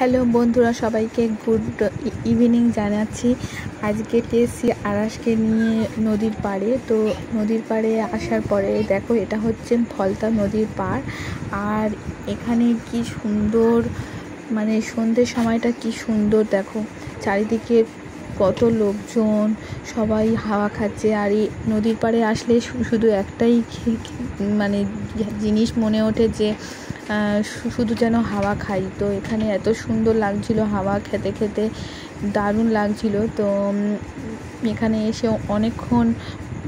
Hello বন্ধুরা, সবাইকে good evening জানাচ্ছি। আজকে এসেছি আরাসকে নিয়ে নদীর পাড়ে। তো নদীর পাড়ে আসার পরে দেখো, এটা হচ্ছে ফলতা নদীর পাড়। আর এখানে কি সুন্দর, মানে সন্ধ্যের সময়টা কি সুন্দর দেখো, চারিদিকে কত লোকজন, সবাই হাওয়া খাচ্ছে। আর এই নদীর পাড়ে আসলে শুধু একটাই মানে জিনিস মনে ওঠে যে শুধু যেন হাওয়া খাই। তো এখানে এত সুন্দর লাগছিল, হাওয়া খেতে খেতে দারুণ লাগছিল। তো এখানে এসে অনেকক্ষণ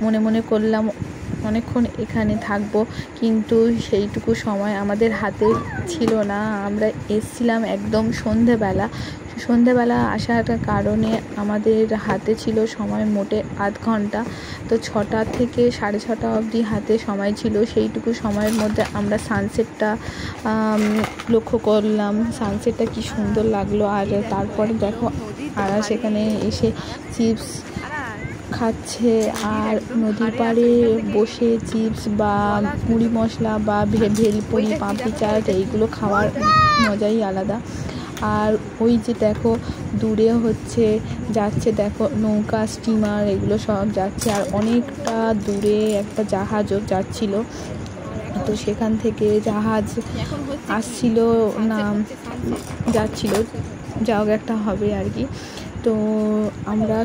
মনে মনে করলাম অনেকক্ষণ এখানে থাকবো, কিন্তু সেইটুকু সময় আমাদের হাতে ছিল না। আমরা এসছিলাম একদম সন্ধেবেলা আসার কারণে আমাদের হাতে ছিল সময় মোটে আধ ঘন্টা। তো 6টা থেকে 6:30 অবধি হাতে সময় ছিল। সেইটুকু সময়ের মধ্যে আমরা সানসেটটা লক্ষ্য করলাম। সানসেটটা কি সুন্দর লাগলো। আর তারপরে দেখো, আর সেখানে এসে চিপস খাচ্ছে। আর নদীর পাড়ে বসে চিপস বা মুড়ি মশলা বা ভেলপুরি, পাপড়ি চাট এইগুলো খাওয়ার মজাই আলাদা। আর ওই যে দেখো দূরে যাচ্ছে দেখো নৌকা, স্টিমার, এগুলো সব যাচ্ছে। আর অনেকটা দূরে একটা জাহাজও যাচ্ছিল। তো সেখান থেকে জাহাজ আসছিল না যাচ্ছিল, যাও একটা হবে আর কি। তো আমরা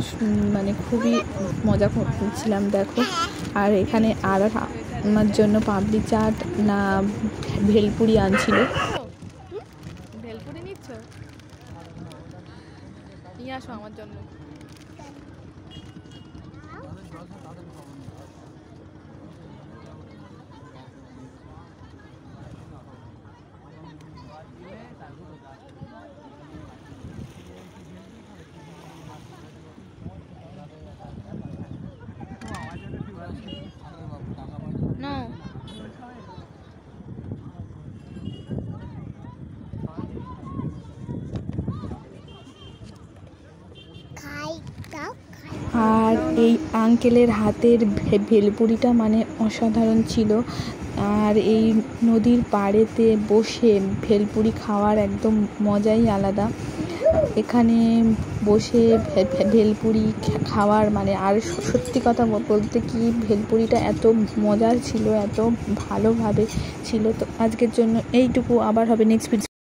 মানে খুবই মজা করছিলাম দেখো। আর এখানে আর আমার জন্য পাপড়ি চাট না ভেলপুরি আনছিল। ভেলপুরি নিচ্ছ, নিয়ে আসো আমার জন্য। আর এই আঙ্কেলের হাতের ভেলপুরিটা মানে অসাধারণ ছিল। আর এই নদীর পাড়েতে বসে ভেলপুরি খাওয়ার একদম মজাই আলাদা। এখানে বসে ভেলপুরি খাওয়ার মানে, আর সত্যি কথা বলতে কি, ভেলপুরিটা এত মজার ছিল, এত ভালোভাবে ছিল। তো আজকের জন্য এইটুকু, আবার হবে নেক্সট ভিডিও।